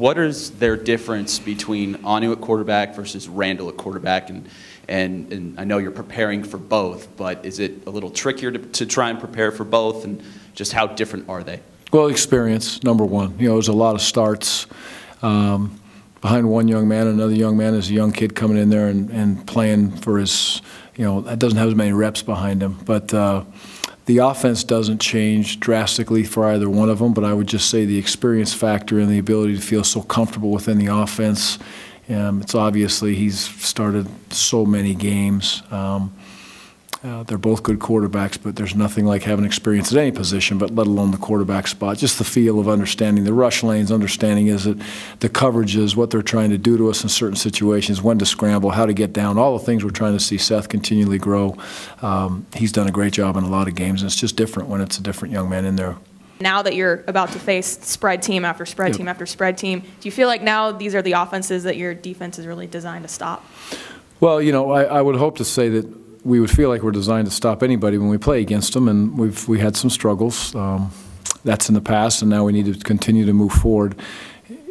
What is their difference between Anu at quarterback versus Randall at quarterback? And I know you're preparing for both, but is it a little trickier to try and prepare for both, and just how different are they? Well, experience, number one. You know, there's a lot of starts. Behind one young man, another young man is a young kid coming in there and playing for his, you know, that doesn't have as many reps behind him. But the offense doesn't change drastically for either one of them, but I would just say the experience factor and the ability to feel so comfortable within the offense. It's obviously he's started so many games. They're both good quarterbacks, but there's nothing like having experience at any position, but let alone the quarterback spot. Just the feel of understanding the rush lanes, understanding is it the coverages, what they're trying to do to us in certain situations, when to scramble, how to get down, all the things we're trying to see Seth continually grow. He's done a great job in a lot of games, and it's just different when it's a different young man in there. Now that you're about to face spread team after spread team after spread team, do you feel like now these are the offenses that your defense is really designed to stop? Well, you know, I would hope to say that we would feel like we're designed to stop anybody when we play against them, and we had some struggles. That's in the past, and now we need to continue to move forward.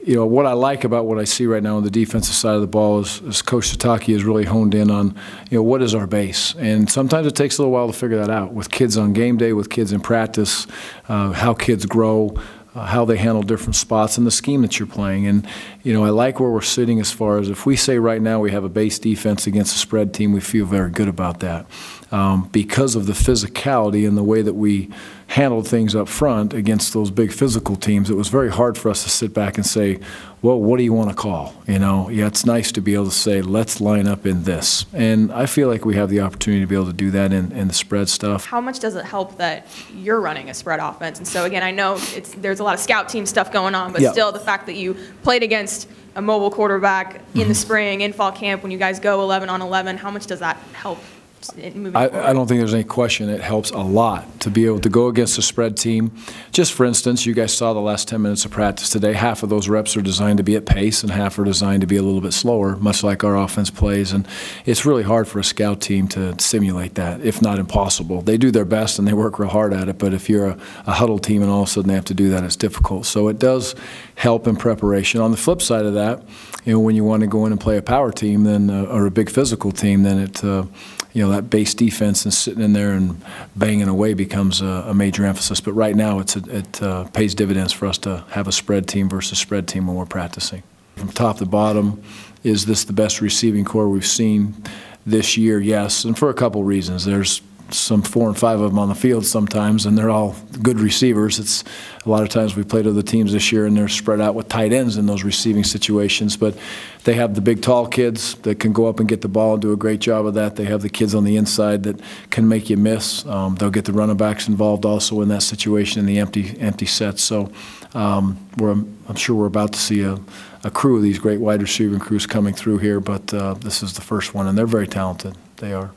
You know, what I like about what I see right now on the defensive side of the ball is Coach Sataki has really honed in on, you know, what is our base. And sometimes it takes a little while to figure that out with kids on game day, with kids in practice, how kids grow, how they handle different spots and the scheme that you're playing. And, you know, I like where we're sitting as far as if we say right now we have a base defense against a spread team, we feel very good about that. Because of the physicality and the way that we handled things up front against those big physical teams, it was very hard for us to sit back and say, well, what do you want to call? You know, yeah, it's nice to be able to say, let's line up in this. And I feel like we have the opportunity to be able to do that in the spread stuff. How much does it help that you're running a spread offense? And so, again, I know there's a lot of scout team stuff going on, but still the fact that you played against a mobile quarterback in the spring, in fall camp, when you guys go 11 on 11, how much does that help? I don't think there's any question it helps a lot to be able to go against a spread team. Just for instance, you guys saw the last 10 minutes of practice today. Half of those reps are designed to be at pace and half are designed to be a little bit slower, much like our offense plays. And it's really hard for a scout team to simulate that, if not impossible. They do their best and they work real hard at it, but if you're a huddle team and all of a sudden they have to do that, it's difficult. So it does help in preparation. On the flip side of that, you know, when you want to go in and play a power team then, or a big physical team, then it you know, that base defense and sitting in there and banging away becomes a major emphasis. But right now it pays dividends for us to have a spread team versus spread team when we're practicing. From top to bottom, is this the best receiving core we've seen this year? Yes, and for a couple reasons. There's some 4 and 5 of them on the field sometimes, and they're all good receivers. It's a lot of times we played other teams this year, and they're spread out with tight ends in those receiving situations. But they have the big, tall kids that can go up and get the ball and do a great job of that. They have the kids on the inside that can make you miss. They'll get the running backs involved also in that situation in the empty sets. So I'm sure we're about to see a crew of these great wide receiving crews coming through here, but this is the first one, and they're very talented. They are.